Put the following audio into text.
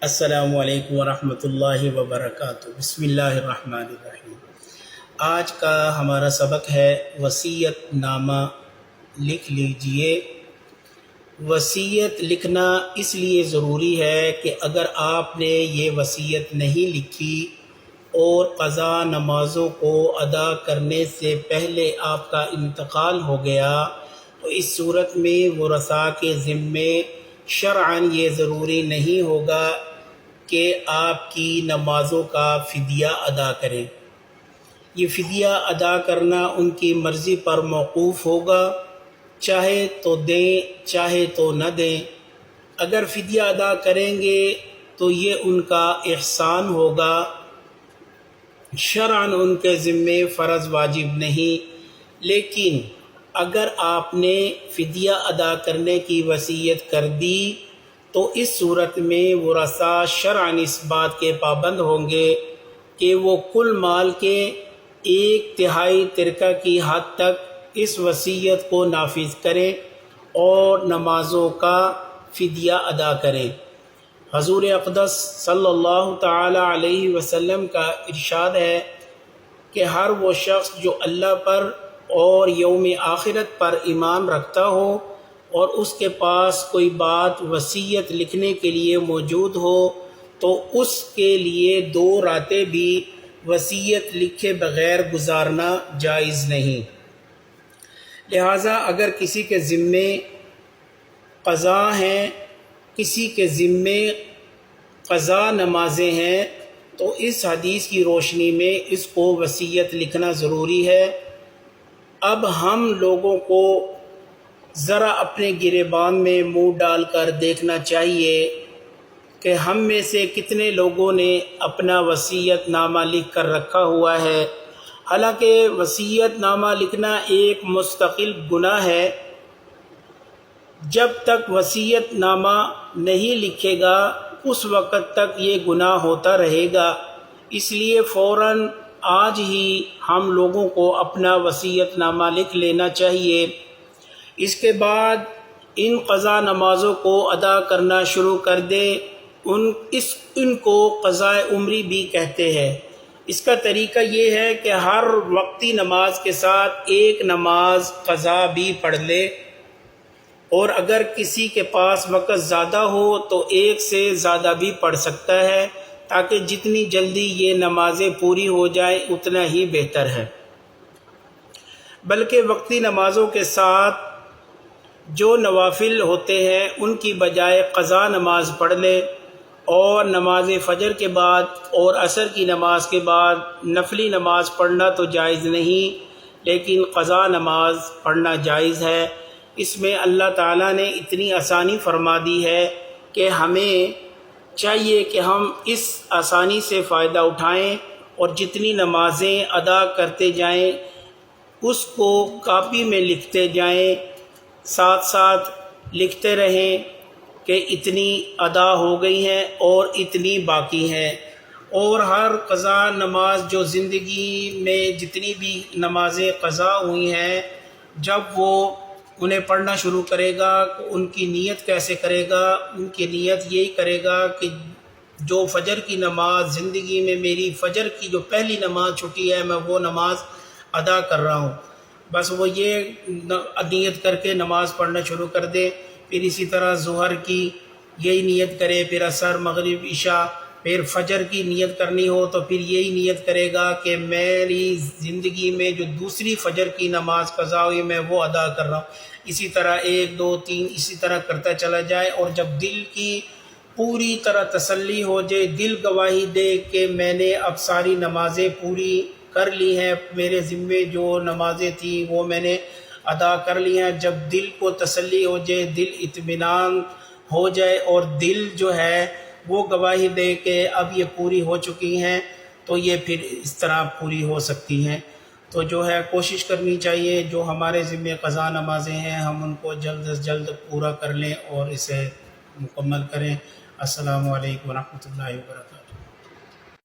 السلام علیکم ورحمۃ اللہ وبرکاتہ۔ بسم اللہ الرحمن الرحیم۔ آج کا ہمارا سبق ہے وصیت نامہ لکھ لیجئے۔ وصیت لکھنا اس لیے ضروری ہے کہ اگر آپ نے یہ وصیت نہیں لکھی اور قضا نمازوں کو ادا کرنے سے پہلے آپ کا انتقال ہو گیا تو اس صورت میں ورثاء کے ذمے شرعاً یہ ضروری نہیں ہوگا کہ آپ کی نمازوں کا فدیہ ادا کریں۔ یہ فدیہ ادا کرنا ان کی مرضی پر موقوف ہوگا، چاہے تو دیں چاہے تو نہ دیں۔ اگر فدیہ ادا کریں گے تو یہ ان کا احسان ہوگا، شرعاً ان کے ذمے فرض واجب نہیں۔ لیکن اگر آپ نے فدیہ ادا کرنے کی وصیت کر دی تو اس صورت میں ورثاء شرعاً اس بات کے پابند ہوں گے کہ وہ کل مال کے 1/3 ترکہ کی حد تک اس وصیت کو نافذ کریں اور نمازوں کا فدیہ ادا کریں۔ حضور اقدس صلی اللہ تعالی علیہ وسلم کا ارشاد ہے کہ ہر وہ شخص جو اللہ پر اور یوم آخرت پر ایمان رکھتا ہو اور اس کے پاس کوئی بات وصیت لکھنے کے لیے موجود ہو تو اس کے لیے 2 راتیں بھی وصیت لکھے بغیر گزارنا جائز نہیں۔ لہٰذا اگر کسی کے ذمے قضا ہیں، کسی کے ذمے قضا نمازیں ہیں تو اس حدیث کی روشنی میں اس کو وصیت لکھنا ضروری ہے۔ اب ہم لوگوں کو ذرا اپنے گریبان میں منہ ڈال کر دیکھنا چاہیے کہ ہم میں سے کتنے لوگوں نے اپنا وصیت نامہ لکھ کر رکھا ہوا ہے۔ حالانکہ وصیت نامہ لکھنا ایک مستقل گناہ ہے۔ جب تک وصیت نامہ نہیں لکھے گا اس وقت تک یہ گناہ ہوتا رہے گا۔ اس لیے فوراً آج ہی ہم لوگوں کو اپنا وصیت نامہ لکھ لینا چاہیے۔ اس کے بعد ان قضا نمازوں کو ادا کرنا شروع کر دیں۔ ان کو قضائے عمری بھی کہتے ہیں۔ اس کا طریقہ یہ ہے کہ ہر وقتی نماز کے ساتھ ایک نماز قضا بھی پڑھ لے، اور اگر کسی کے پاس وقت زیادہ ہو تو ایک سے زیادہ بھی پڑھ سکتا ہے، تاکہ جتنی جلدی یہ نمازیں پوری ہو جائیں اتنا ہی بہتر ہے۔ بلکہ وقتی نمازوں کے ساتھ جو نوافل ہوتے ہیں ان کی بجائے قضا نماز پڑھ لے، اور نماز فجر کے بعد اور عصر کی نماز کے بعد نفلی نماز پڑھنا تو جائز نہیں، لیکن قضا نماز پڑھنا جائز ہے۔ اس میں اللہ تعالیٰ نے اتنی آسانی فرما دی ہے کہ ہمیں چاہیے کہ ہم اس آسانی سے فائدہ اٹھائیں اور جتنی نمازیں ادا کرتے جائیں اس کو کاپی میں لکھتے جائیں، ساتھ ساتھ لکھتے رہیں کہ اتنی ادا ہو گئی ہیں اور اتنی باقی ہیں۔ اور ہر قضا نماز جو زندگی میں جتنی بھی نمازیں قضا ہوئی ہیں، جب وہ انہیں پڑھنا شروع کرے گا ان کی نیت کیسے کرے گا؟ ان کی نیت یہی کرے گا کہ جو فجر کی نماز زندگی میں میری فجر کی جو پہلی نماز چھٹی ہے میں وہ نماز ادا کر رہا ہوں، بس وہ یہ نیت کر کے نماز پڑھنا شروع کر دے۔ پھر اسی طرح ظہر کی یہی نیت کرے، پھر عصر، مغرب، عشاء، پھر فجر کی نیت کرنی ہو تو پھر یہی نیت کرے گا کہ میری زندگی میں جو دوسری فجر کی نماز قضا ہوئی میں وہ ادا کر رہا ہوں۔ اسی طرح 1 2 3 اسی طرح کرتا چلا جائے، اور جب دل کی پوری طرح تسلی ہو جائے، دل گواہی دے کہ میں نے اب ساری نمازیں پوری کر لی ہیں، میرے ذمے جو نمازیں تھیں وہ میں نے ادا کر لی ہیں، جب دل کو تسلی ہو جائے، دل اطمینان ہو جائے اور دل جو ہے وہ گواہی دے کہ اب یہ پوری ہو چکی ہیں، تو یہ پھر اس طرح پوری ہو سکتی ہیں۔ تو جو ہے کوشش کرنی چاہیے جو ہمارے ذمے قضا نمازیں ہیں ہم ان کو جلد از جلد پورا کر لیں اور اسے مکمل کریں۔ السلام علیکم ورحمۃ اللہ وبرکاتہ۔